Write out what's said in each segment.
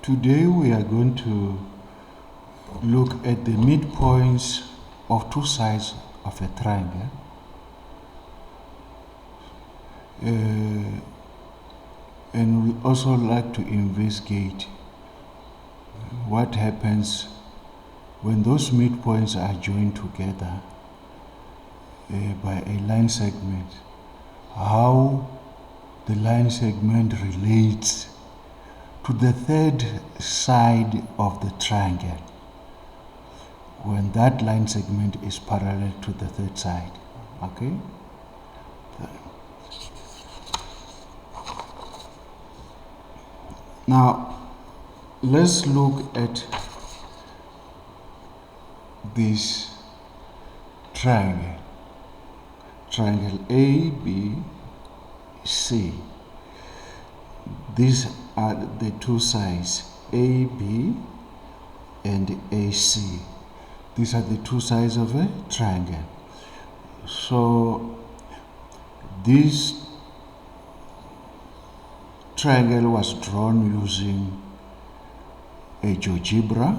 Today we are going to look at the midpoints of two sides of a triangle. And we also like to investigate what happens when those midpoints are joined together by a line segment, how the line segment relates to the third side of the triangle when that line segment is parallel to the third side. Okay? Now, let's look at this triangle. Triangle A, B, C. These are the two sides, AB and AC. These are the two sides of a triangle. So this triangle was drawn using a GeoGebra,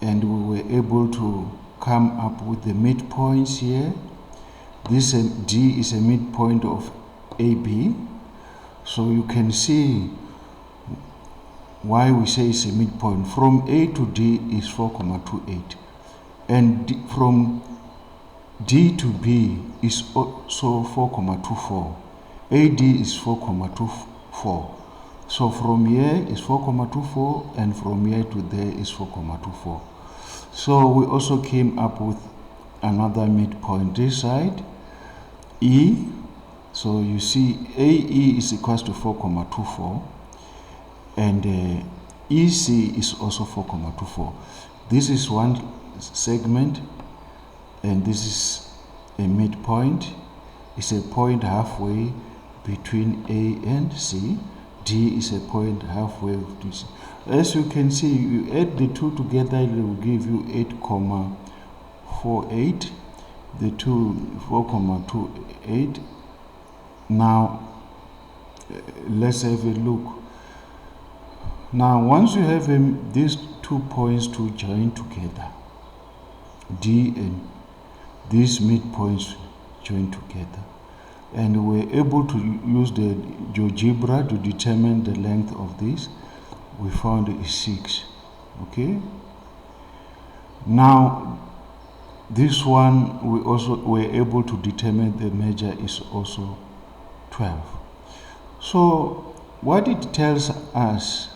and we were able to come up with the midpoints here. This D is a midpoint of AB. So you can see why we say it's a midpoint. From A to D is 4,28, and from D to B is also 4,24. AD is 4,24. So from here is 4,24, and from here to there is 4,24. So we also came up with another midpoint this side, E. So you see AE is equals to 4,24, and EC is also 4,24. This is one segment, and this is a midpoint. It's a point halfway between A and C. D is a point halfway between C. As you can see, you add the two together, it will give you 8,48. The two 4,28. Now let's have a look. Now once you have these 2 points to join together, D and these midpoints join together, and we're able to use the GeoGebra to determine the length of this, we found it is 6. Okay, now this one we also were able to determine the measure is also 12. So what it tells us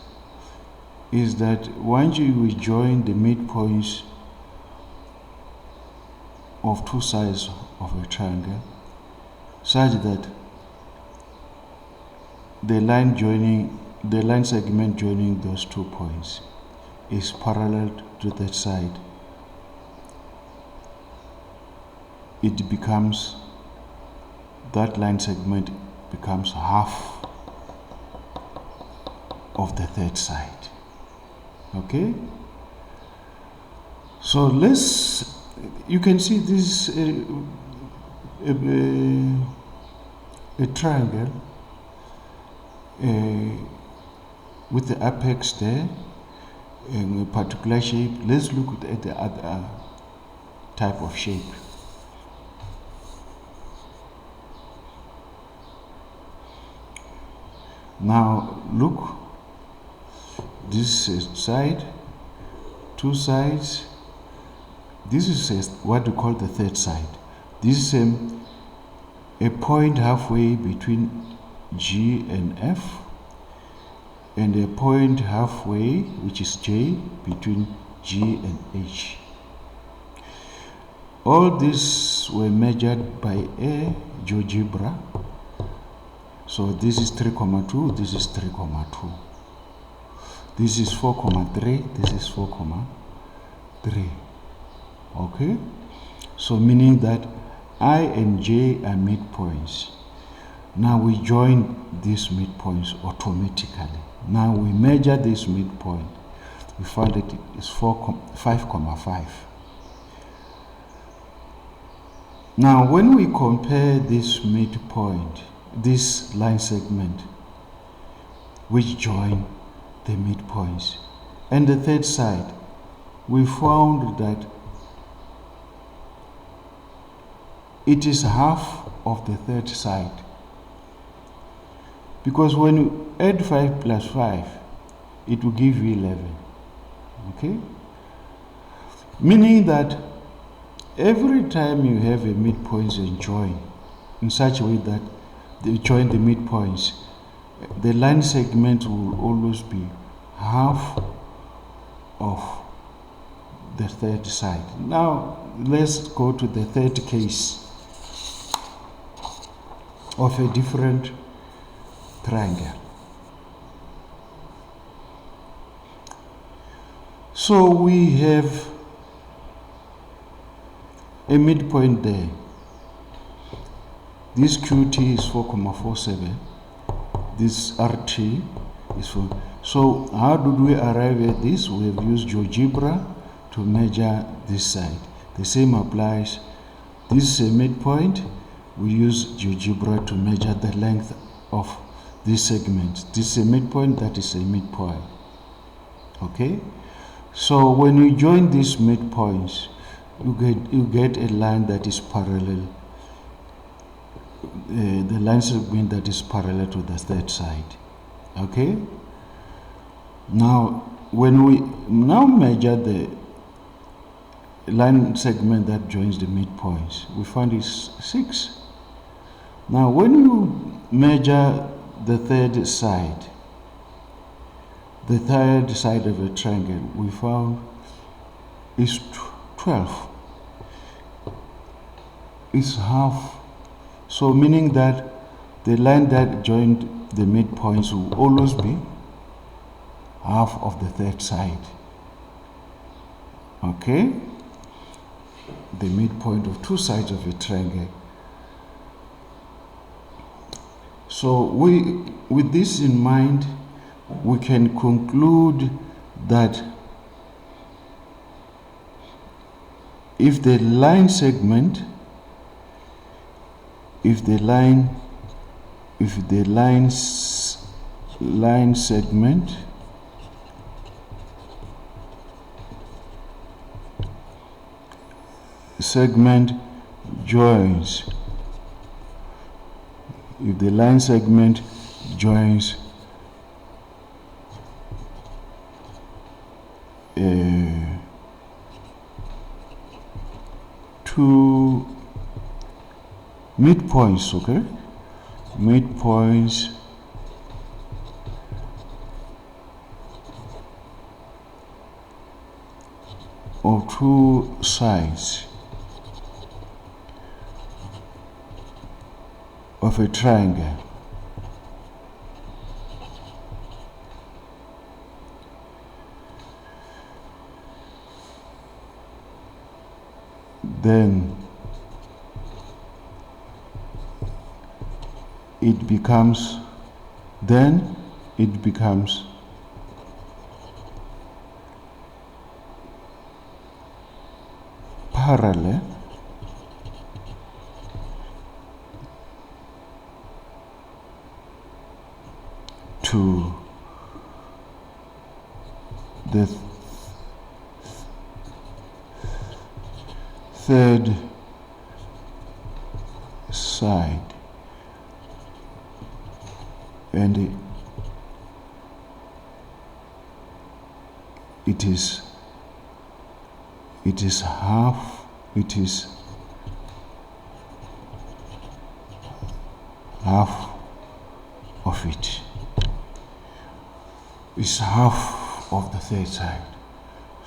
is that once you join the midpoints of two sides of a triangle such that the line segment joining those 2 points is parallel to that side, it becomes, that line segment becomes half of the third side. Okay, so you can see this a triangle with the apex there in a particular shape. Let's look at the other type of shape. Now look, this side, 2 sides. This is what we call the third side. This is a point halfway between G and F, and a point halfway, which is J, between G and H. All these were measured by a GeoGebra. So this is 3,2, this is 3,2. This is 4,3, this is 4,3. Okay? So meaning that I and J are midpoints. Now we join these midpoints automatically. Now we measure this midpoint. We found that it is 5,5. Now when we compare this midpoint, this line segment which join the midpoints. And the third side, we found that it is half of the third side. Because when you add 5 plus 5, it will give you 11. Okay? Meaning that every time you have a midpoint and join in such a way that they join the midpoints, the line segment will always be half of the third side. Now let's go to the third case of a different triangle. So we have a midpoint there. This QT is 4,47. This RT is 4. So how did we arrive at this? We have used GeoGebra to measure this side. The same applies. This is a midpoint. We use GeoGebra to measure the length of this segment. This is a midpoint, that is a midpoint. Okay? So when you join these midpoints, you get a line that is parallel. The line segment that is parallel to the third side. Okay? Now, when we now measure the line segment that joins the midpoints, we find it's 6. Now, when you measure the third side of a triangle, we found is 12. It's half. So meaning that the line that joined the midpoints will always be half of the third side. Okay? The midpoint of two sides of a triangle. So with this in mind, we can conclude that if the line segment joins, if the line segment joins two midpoints, okay? Midpoints of two sides of a triangle. Then it becomes parallel to the third side, and it is half of it. It's half of the third side.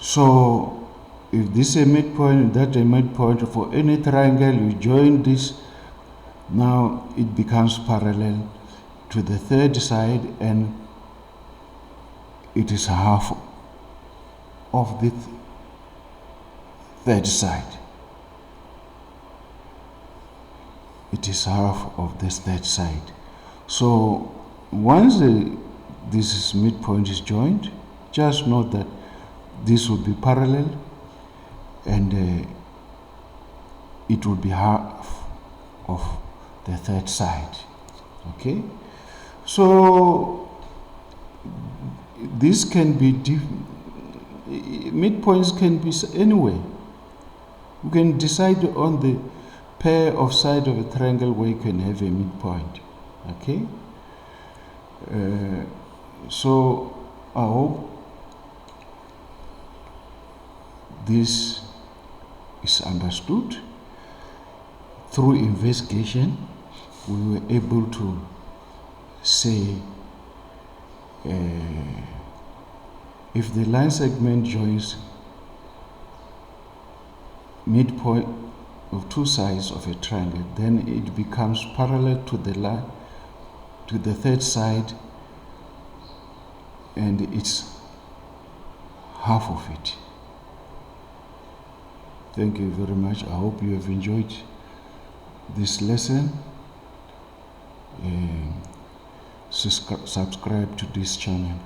So if this is a midpoint, that's a midpoint for any triangle, you join this, now it becomes parallel to the third side, and it is half of the third side. It is half of this third side. So once this midpoint is joined, just note that this will be parallel, and it will be half of the third side. Okay? So this can be midpoints can be anywhere. You can decide on the pair of sides of a triangle where you can have a midpoint. Okay? So I hope this is understood. Through investigation, we were able to say if the line segment joins midpoint of two sides of a triangle, then it becomes parallel to the line, to the third side, and it's half of it. Thank you very much. I hope you have enjoyed this lesson. Subscribe to this channel.